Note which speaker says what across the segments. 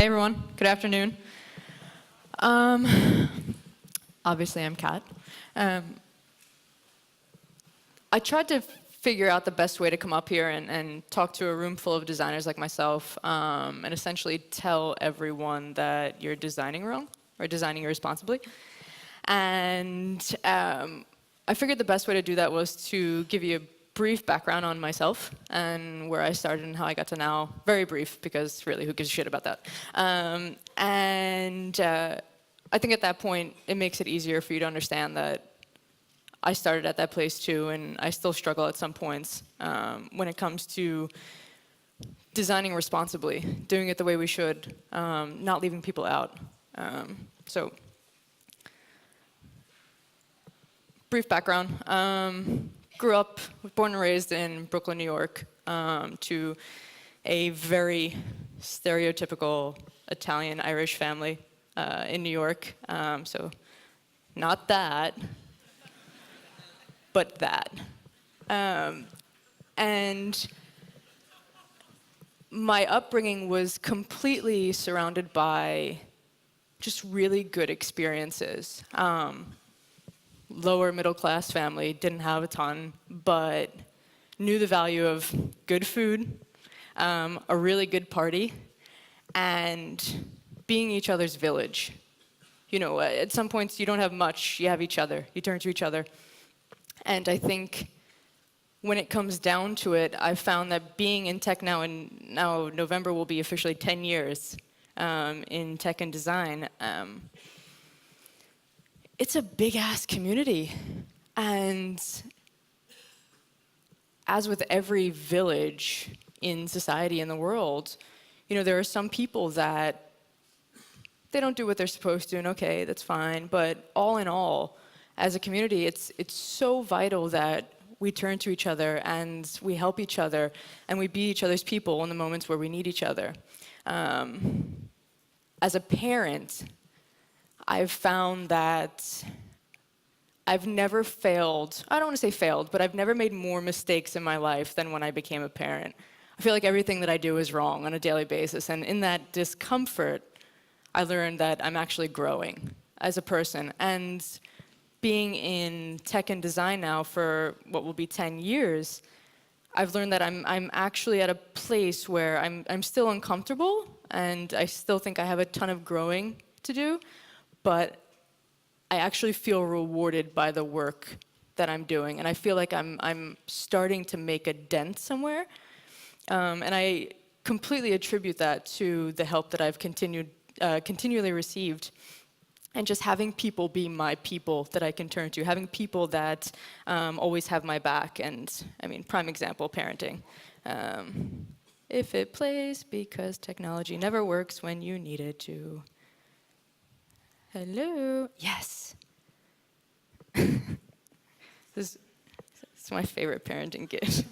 Speaker 1: Hey everyone, good afternoon. Obviously I'm Kat. I tried to figure out the best way to come up here and talk to a room full of designers like myself, and essentially tell everyone that you're designing wrong, or designing irresponsibly. And I figured the best way to do that was to give you a brief background on myself and where I started and how I got to now. Very brief, because really, who gives a shit about that? I think at that point, it makes it easier for you to understand that I started at that place too, and I still struggle at some points when it comes to designing responsibly, doing it the way we should, not leaving people out. So, brief background. Grew up, was born and raised in Brooklyn, New York, to a very stereotypical Italian-Irish family in New York. So not that, but that. And my upbringing was completely surrounded by just really good experiences. Lower middle class family, didn't have a ton, but knew the value of good food, a really good party, and being each other's village. You know, at some points you don't have much, you have each other, you turn to each other. And I think when it comes down to it, I've found that being in tech now, and now November will be officially 10 years in tech and design, it's a big-ass community. And as with every village in society in the world, you know, there are some people that they don't do what they're supposed to, and okay, that's fine. But all in all, as a community, it's so vital that we turn to each other and we help each other and we be each other's people in the moments where we need each other. As a parent, I've found that I've never failed, I don't want to say failed, but I've never made more mistakes in my life than when I became a parent. I feel like everything that I do is wrong on a daily basis, and in that discomfort, I learned that I'm actually growing as a person. And being in tech and design now for what will be 10 years, I've learned that I'm actually at a place where I'm still uncomfortable, and I still think I have a ton of growing to do, but I actually feel rewarded by the work that I'm doing, and I feel like I'm starting to make a dent somewhere, and I completely attribute that to the help that I've continually received, and just having people be my people that I can turn to, having people that always have my back. And I mean, prime example, parenting. If it plays because technology never works when you need it to. Hello? Yes. This is my favorite parenting gift.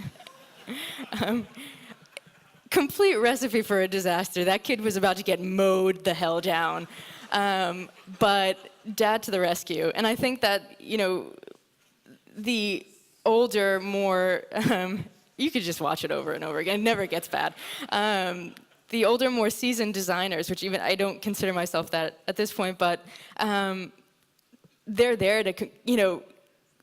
Speaker 1: Complete recipe for a disaster. That kid was about to get mowed the hell down. But dad to the rescue. And I think that, you know, the older, more, you could just watch it over and over again, it never gets bad. The older, more seasoned designers, which even I don't consider myself that at this point, but they're there to, you know,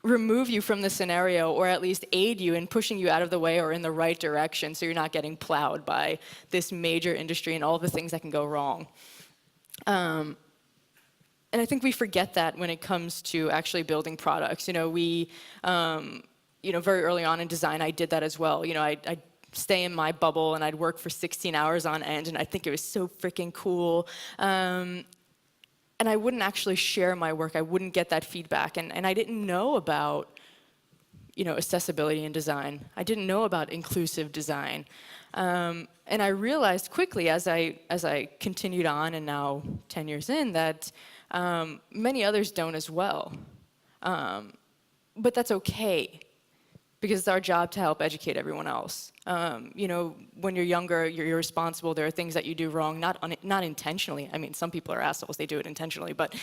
Speaker 1: remove you from the scenario, or at least aid you in pushing you out of the way or in the right direction, so you're not getting plowed by this major industry and all the things that can go wrong. And I think we forget that when it comes to actually building products. You know, we, you know, very early on in design, I did that as well. You know, I'd stay in my bubble and I'd work for 16 hours on end, and I think it was so freaking cool. And I wouldn't actually share my work. I wouldn't get that feedback. And I didn't know about, you know, accessibility in design. I didn't know about inclusive design. And I realized quickly as I continued on, and now 10 years in, that many others don't as well. But that's okay, because it's our job to help educate everyone else. You know, when you're younger, you're irresponsible. There are things that you do wrong, not intentionally. I mean, some people are assholes, they do it intentionally, but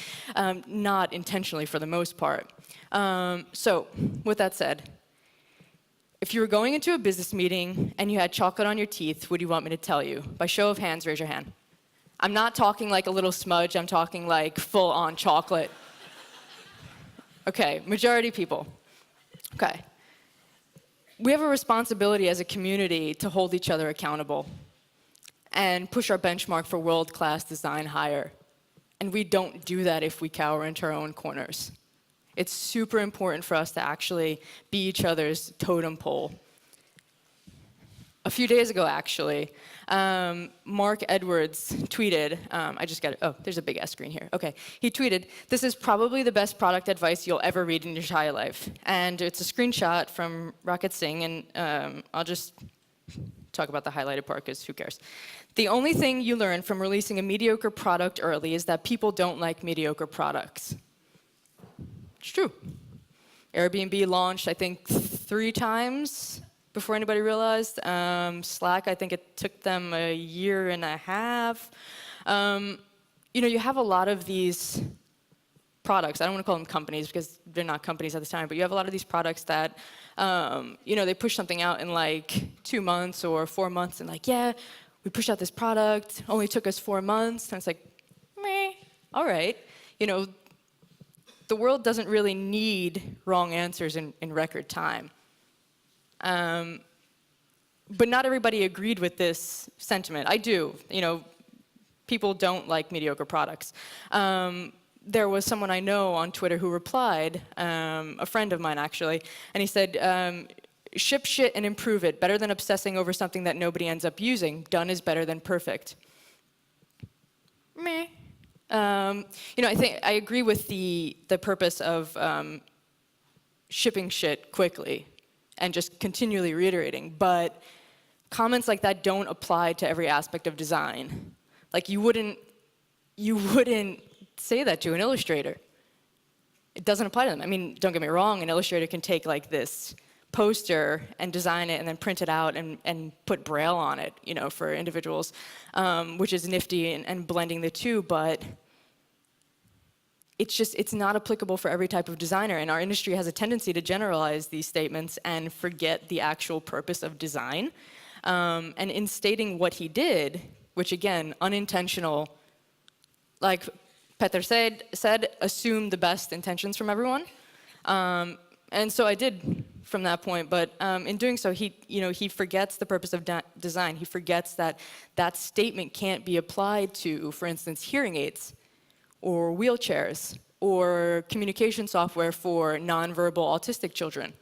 Speaker 1: not intentionally for the most part. So, with that said, if you were going into a business meeting and you had chocolate on your teeth, what do you want me to tell you? By show of hands, raise your hand. I'm not talking like a little smudge, I'm talking like full-on chocolate. Okay, majority people. Okay. We have a responsibility as a community to hold each other accountable and push our benchmark for world-class design higher. And we don't do that if we cower into our own corners. It's super important for us to actually be each other's totem pole. A few days ago, actually, Mark Edwards tweeted, I just got it, oh, there's a big S screen here. Okay, he tweeted, "This is probably the best product advice you'll ever read in your entire life." And it's a screenshot from Rocket Singh, and I'll just talk about the highlighted part, because who cares? "The only thing you learn from releasing a mediocre product early is that people don't like mediocre products." It's true. Airbnb launched, I think, 3 times before anybody realized. Slack, I think it took them a year and a half. You have a lot of these products. I don't want to call them companies because they're not companies at this time, but you have a lot of these products that, they push something out in like 2 months or 4 months, and like, yeah, we pushed out this product, only took us 4 months, and it's like, meh, all right. The world doesn't really need wrong answers in record time. But not everybody agreed with this sentiment. I do. People don't like mediocre products. There was someone I know on Twitter who replied, a friend of mine actually, and he said, "Ship shit and improve it. Better than obsessing over something that nobody ends up using. Done is better than perfect." Meh. I think I agree with the purpose of shipping shit quickly and just continually reiterating, but comments like that don't apply to every aspect of design. Like you wouldn't say that to an illustrator. It doesn't apply to them. I mean, don't get me wrong, an illustrator can take like this poster and design it and then print it out and put Braille on it, for individuals, which is nifty and blending the two, but it's not applicable for every type of designer, and our industry has a tendency to generalize these statements and forget the actual purpose of design. And in stating what he did, which again, unintentional, like Peter said, assume the best intentions from everyone. And so I did from that point, but in doing so, he forgets the purpose of design. He forgets that that statement can't be applied to, for instance, hearing aids, or wheelchairs, or communication software for nonverbal autistic children.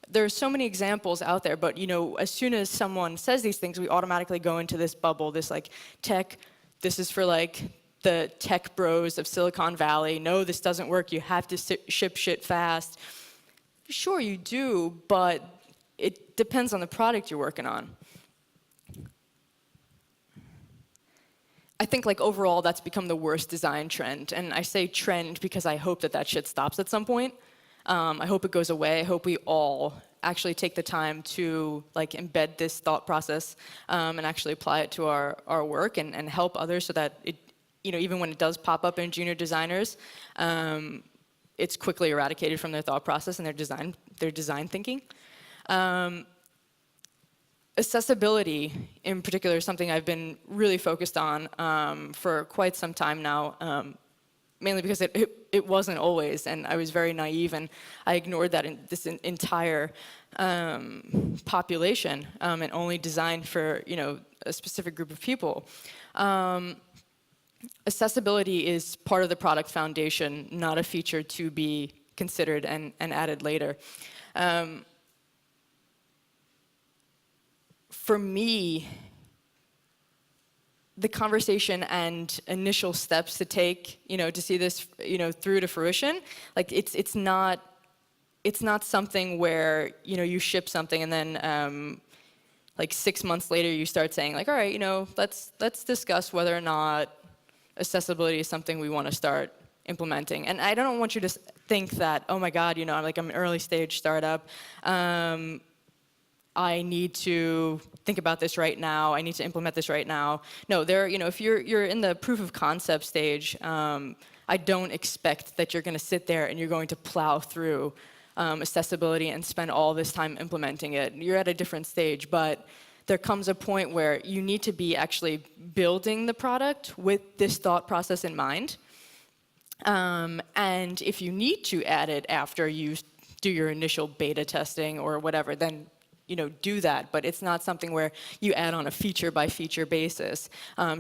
Speaker 1: There are so many examples out there, but as soon as someone says these things, we automatically go into this bubble, this like tech, this is for like the tech bros of Silicon Valley. No, this doesn't work, you have to ship shit fast. Sure you do, but it depends on the product you're working on. I think like overall that's become the worst design trend, and I say trend because I hope that shit stops at some point. I hope it goes away. I hope we all actually take the time to like embed this thought process and actually apply it to our work and help others so that it, even when it does pop up in junior designers, it's quickly eradicated from their thought process and their design thinking. Accessibility, in particular, is something I've been really focused on for quite some time now, mainly because it wasn't always, and I was very naive, and I ignored that in this entire population and only designed for a specific group of people. Accessibility is part of the product foundation, not a feature to be considered and added later. For me, the conversation and initial steps to take, to see this, through to fruition, like it's not something where you ship something and then like 6 months later you start saying like, all right, let's discuss whether or not accessibility is something we want to start implementing. And I don't want you to think that, oh my God, I'm an early stage startup. I need to think about this right now. I need to implement this right now. No, if you're in the proof of concept stage, I don't expect that you're going to sit there and you're going to plow through accessibility and spend all this time implementing it. You're at a different stage, but there comes a point where you need to be actually building the product with this thought process in mind. And if you need to add it after you do your initial beta testing or whatever, then do that. But it's not something where you add on a feature by feature basis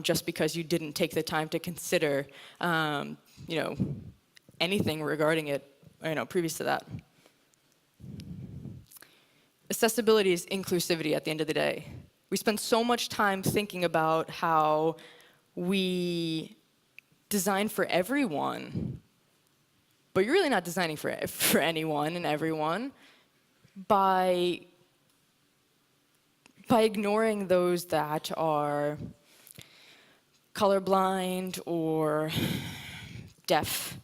Speaker 1: just because you didn't take the time to consider anything regarding it previous to that. Accessibility is inclusivity at the end of the day. We spend so much time thinking about how we design for everyone, but you're really not designing for anyone and everyone by ignoring those that are colorblind or deaf,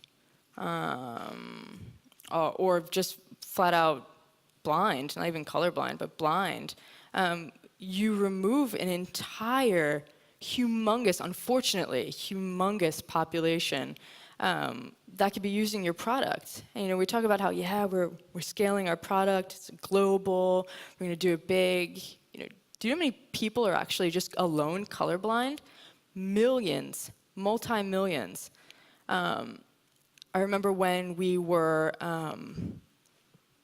Speaker 1: or just flat out blind, not even colorblind, but blind. You remove an entire unfortunately, humongous population that could be using your product. And, we talk about how, we're scaling our product, it's global, we're gonna do it big. Do you know how many people are actually just alone colorblind? Millions, multi-millions. I remember when we were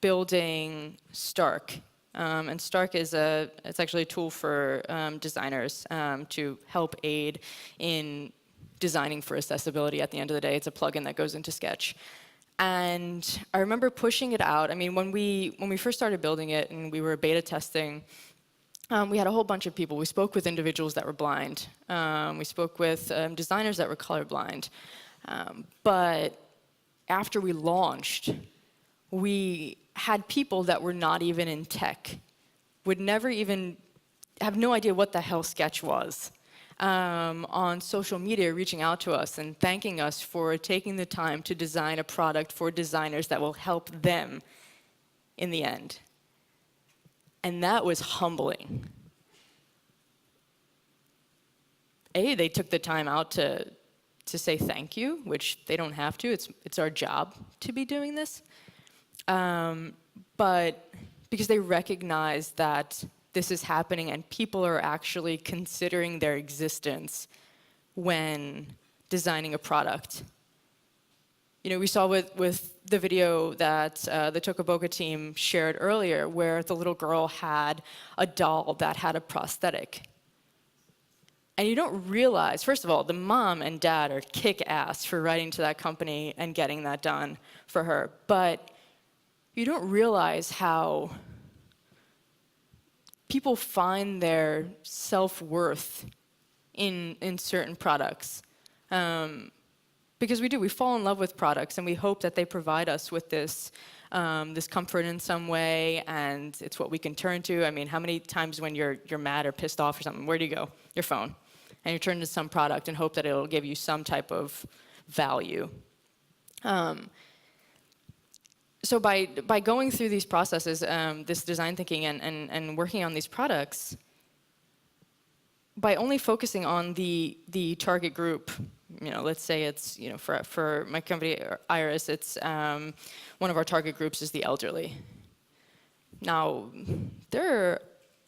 Speaker 1: building Stark. And Stark is it's actually a tool for designers to help aid in designing for accessibility at the end of the day. It's a plugin that goes into Sketch. And I remember pushing it out. I mean, when we first started building it and we were beta testing, we had a whole bunch of people. We spoke with individuals that were blind. We spoke with designers that were colorblind. But after we launched, we had people that were not even in tech, would never even have no idea what the hell Sketch was, on social media reaching out to us and thanking us for taking the time to design a product for designers that will help them in the end. And that was humbling. They took the time out to say thank you, which they don't have to. It's our job to be doing this. But because they recognize that this is happening and people are actually considering their existence when designing a product. We saw with the video that the Tokaboka team shared earlier, where the little girl had a doll that had a prosthetic. And you don't realize, first of all, the mom and dad are kick-ass for writing to that company and getting that done for her. But you don't realize how people find their self-worth in certain products. Because we fall in love with products and we hope that they provide us with this comfort in some way, and it's what we can turn to. I mean, how many times when you're mad or pissed off or something, where do you go? Your phone. And you turn to some product and hope that it'll give you some type of value. So by going through these processes, this design thinking and working on these products, by only focusing on the target group, let's say it's, for my company, Iris, it's one of our target groups is the elderly. Now, there are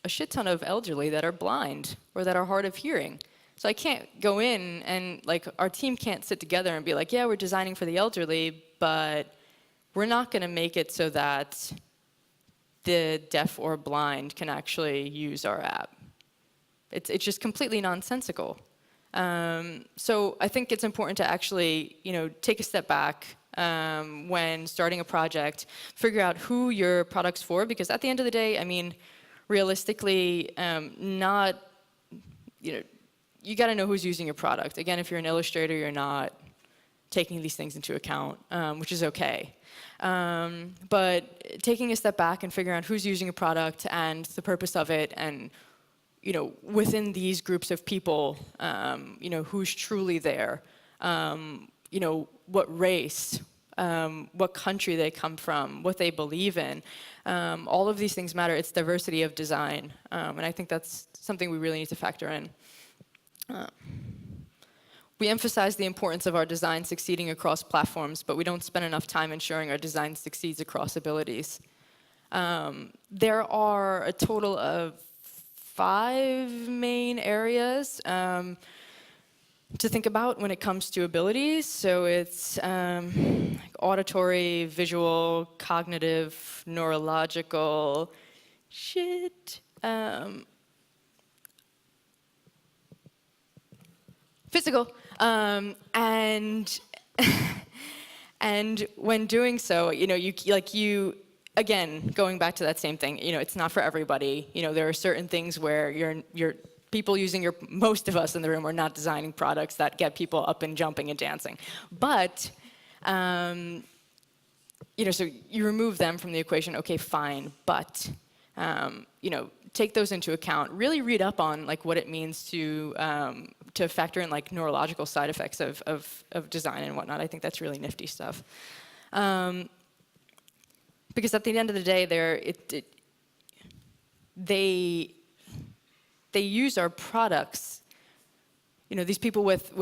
Speaker 1: a shit ton of elderly that are blind or that are hard of hearing. So I can't go in and, our team can't sit together and be like, yeah, we're designing for the elderly, but we're not going to make it so that the deaf or blind can actually use our app. It's just completely nonsensical. So I think it's important to actually, take a step back when starting a project, figure out who your product's for, because at the end of the day, I mean, realistically, you got to know who's using your product. Again, if you're an illustrator, you're not taking these things into account, which is okay. But taking a step back and figuring out who's using a product and the purpose of it, and within these groups of people, who's truly there, what race, what country they come from, what they believe in, all of these things matter. It's diversity of design, and I think that's something we really need to factor in. We emphasize the importance of our design succeeding across platforms, but we don't spend enough time ensuring our design succeeds across abilities. There are a total of 5 main areas to think about when it comes to abilities. So it's like auditory, visual, cognitive, neurological, physical, and and when doing so, you again, going back to that same thing, it's not for everybody. There are certain things where you're people using most of us in the room are not designing products that get people up and jumping and dancing. But, so you remove them from the equation, okay, fine, but, take those into account. Really read up on what it means to factor in neurological side effects of design and whatnot. I think that's really nifty stuff. Because at the end of the day, they use our products. These people with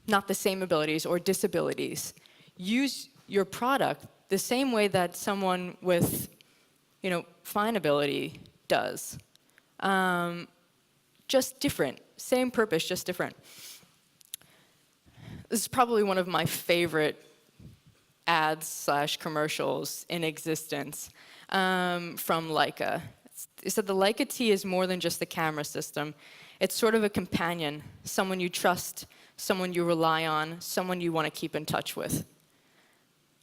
Speaker 1: not the same abilities or disabilities use your product the same way that someone with fine ability does. Just different. Same purpose, just different. This is probably one of my favorite ads/commercials in existence from Leica. It said the Leica T is more than just the camera system. It's sort of a companion, someone you trust, someone you rely on, someone you want to keep in touch with.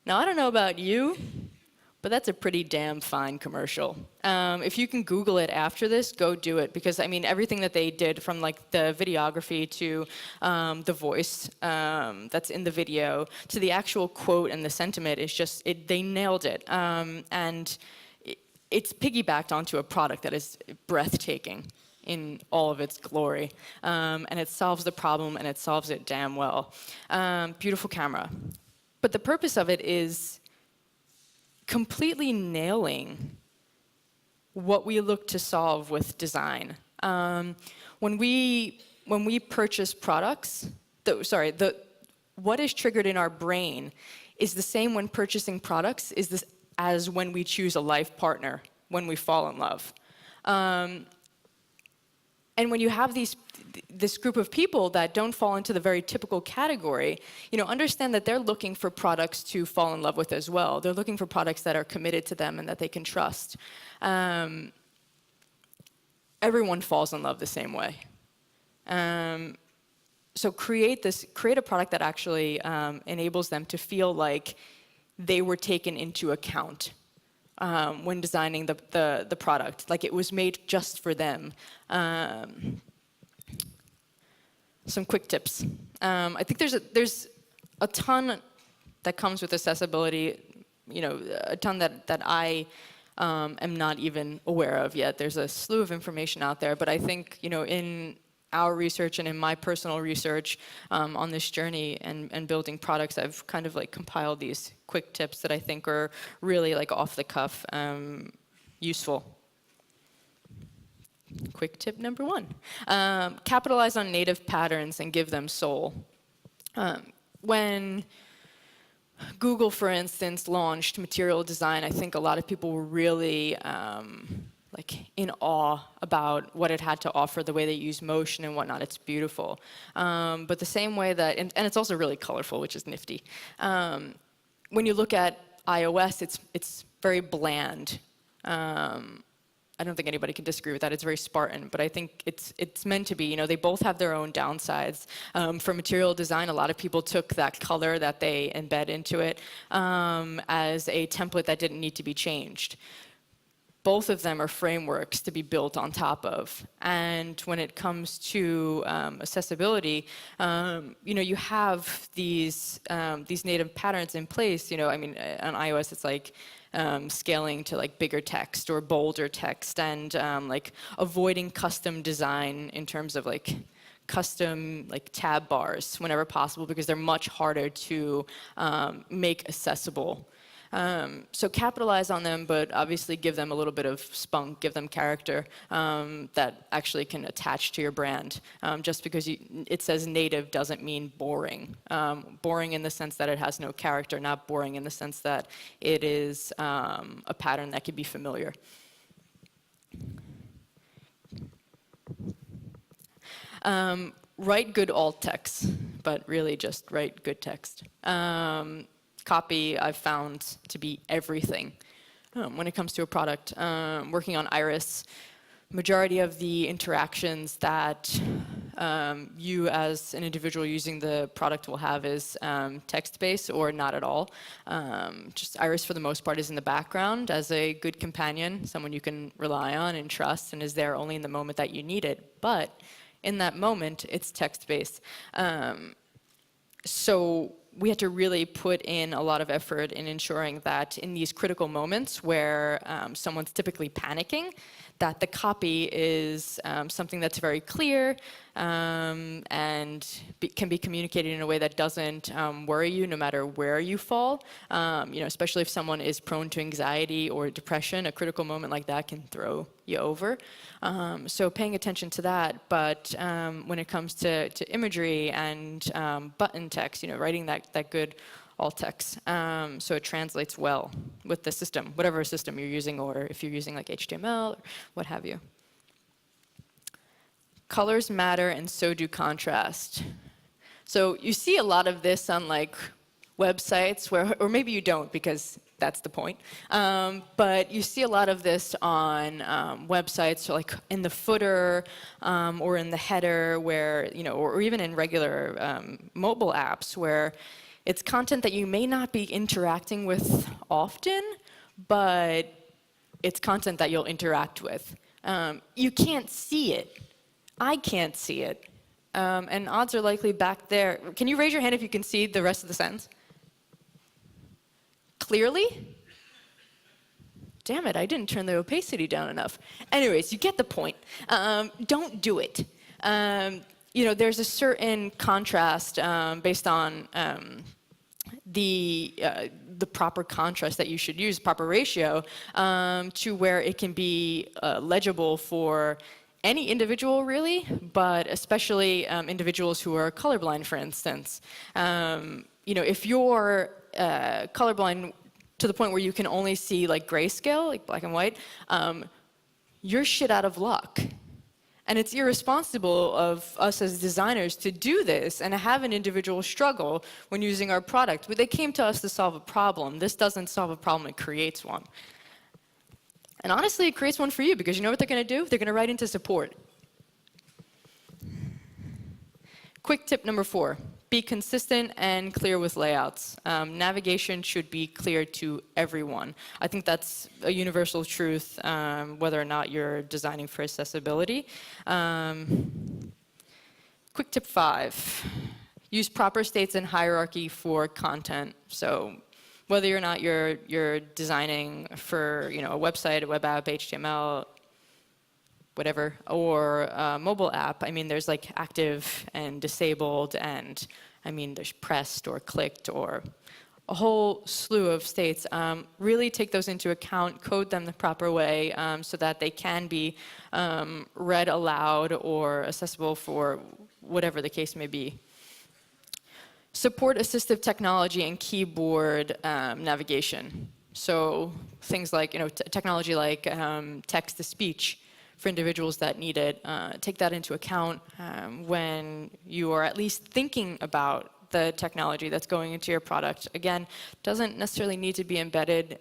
Speaker 1: Now, I don't know about you, but that's a pretty damn fine commercial. If you can Google it after this, go do it. Because, everything that they did from the videography to the voice that's in the video to the actual quote and the sentiment is just, they nailed it. And it's piggybacked onto a product that is breathtaking in all of its glory. And it solves the problem, and it solves it damn well. Beautiful camera. But the purpose of it is completely nailing what we look to solve with design. When we purchase products, what is triggered in our brain is the same when purchasing products as when we choose a life partner, when we fall in love. And when you have this group of people that don't fall into the very typical category, understand that they're looking for products to fall in love with as well. They're looking for products that are committed to them and that they can trust. Everyone falls in love the same way. So create a product that actually enables them to feel like they were taken into account when designing the product, like it was made just for them. Some quick tips. I think there's a ton that comes with accessibility, a ton that I am not even aware of yet. There's a slew of information out there, but I think, in our research and in my personal research on this journey and building products, I've kind of compiled these quick tips that I think are really off the cuff, useful. Quick tip number 1, capitalize on native patterns and give them soul. When Google, for instance, launched material design, I think a lot of people were really in awe about what it had to offer, the way they use motion and whatnot. It's beautiful. But the same way that, and it's also really colorful, which is nifty. When you look at iOS, it's very bland. I don't think anybody can disagree with that. It's very Spartan, but I think it's meant to be. They both have their own downsides. For material design, a lot of people took that color that they embed into it as a template that didn't need to be changed. Both of them are frameworks to be built on top of. And when it comes to accessibility, you have these native patterns in place. On iOS, it's scaling to bigger text or bolder text, and avoiding custom design in terms of custom tab bars whenever possible, because they're much harder to make accessible. So capitalize on them, but obviously give them a little bit of spunk, give them character that actually can attach to your brand. Just because it says native doesn't mean boring. Boring in the sense that it has no character, not boring in the sense that it is a pattern that can be familiar. Write good alt text, but really just write good text. Copy I've found to be everything when it comes to a product. Working on Iris, majority of the interactions that you as an individual using the product will have is text-based or not at all. Just Iris for the most part is in the background as a good companion, someone you can rely on and trust and is there only in the moment that you need it. But in that moment, it's text-based. So we had to really put in a lot of effort in ensuring that in these critical moments where someone's typically panicking, that the copy is something that's very clear and can be communicated in a way that doesn't worry you no matter where you fall. Especially if someone is prone to anxiety or depression, a critical moment like that can throw you over. So paying attention to that, but when it comes to imagery and button text, writing that good alt text, so it translates well with the system, whatever system you're using, or if you're using like HTML or what have you. Colors matter, and so do contrast. So you see a lot of this on like websites where, or maybe you don't because that's the point. But you see a lot of this on websites, like in the footer or in the header, where or even in regular mobile apps, where it's content that you may not be interacting with often, but it's content that you'll interact with. You can't see it. I can't see it. And odds are likely back there. Can you raise your hand if you can see the rest of the sentence? Clearly? Damn it, I didn't turn the opacity down enough. Anyways, you get the point. Don't do it. There's a certain contrast based on the proper contrast that you should use, proper ratio, to where it can be legible for any individual, really, but especially individuals who are colorblind, for instance. If you're colorblind to the point where you can only see like grayscale, like black and white, you're shit out of luck. And it's irresponsible of us as designers to do this and have an individual struggle when using our product. But they came to us to solve a problem. This doesn't solve a problem, it creates one. And honestly, it creates one for you because you know what they're going to do? They're going to write into support. Quick tip number 4. Be consistent and clear with layouts. Navigation should be clear to everyone. I think that's a universal truth, whether or not you're designing for accessibility. Quick tip 5. Use proper states and hierarchy for content. So whether or not you're designing for a website, a web app, HTML, whatever, or a mobile app, there's like active and disabled, and there's pressed or clicked or a whole slew of states. Really take those into account, code them the proper way so that they can be read aloud or accessible for whatever the case may be. Support assistive technology and keyboard navigation. So things like technology like text-to-speech for individuals that need it. Take that into account when you are at least thinking about the technology that's going into your product. Again, doesn't necessarily need to be embedded.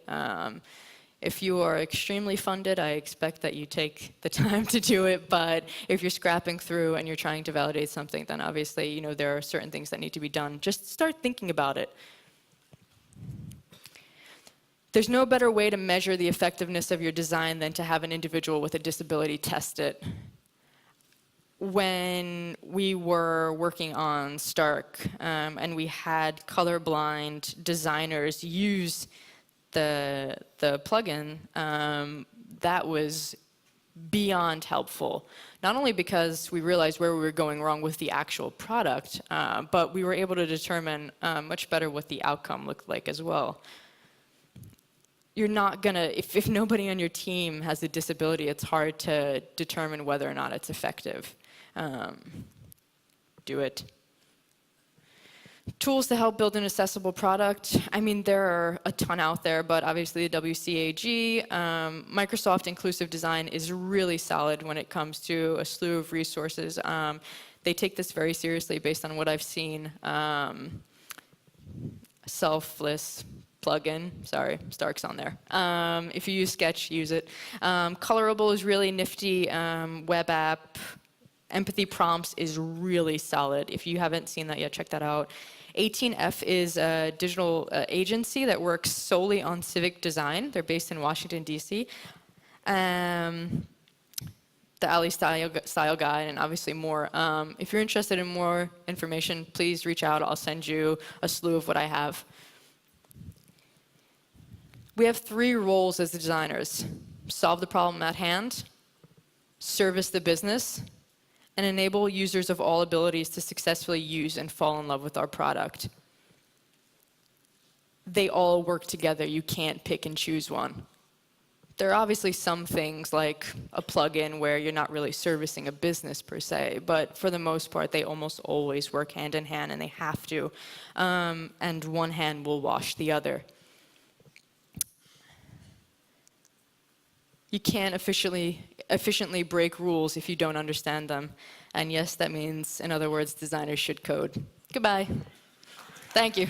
Speaker 1: If you are extremely funded, I expect that you take the time to do it, but if you're scrapping through and you're trying to validate something, then obviously, there are certain things that need to be done. Just start thinking about it. There's no better way to measure the effectiveness of your design than to have an individual with a disability test it. When we were working on Stark and we had colorblind designers use the plugin, that was beyond helpful. Not only because we realized where we were going wrong with the actual product, but we were able to determine much better what the outcome looked like as well. You're not gonna, if nobody on your team has a disability, it's hard to determine whether or not it's effective. Do it. Tools to help build an accessible product. There are a ton out there, but obviously the WCAG, Microsoft Inclusive Design is really solid when it comes to a slew of resources. They take this very seriously based on what I've seen. Selfless plugin, sorry, Stark's on there. If you use Sketch, use it. Colorable is really nifty. Web app. Empathy prompts is really solid. If you haven't seen that yet, check that out. 18F is a digital agency that works solely on civic design. They're based in Washington, D.C. The Alley style guide, and obviously more. If you're interested in more information, please reach out. I'll send you a slew of what I have. We have 3 roles as designers: solve the problem at hand, service the business, and enable users of all abilities to successfully use and fall in love with our product. They all work together. You can't pick and choose one. There are obviously some things like a plugin where you're not really servicing a business per se, but for the most part, they almost always work hand in hand, and they have to. And one hand will wash the other. You can't efficiently break rules if you don't understand them. And yes, that means, in other words, designers should code. Goodbye. Thank you.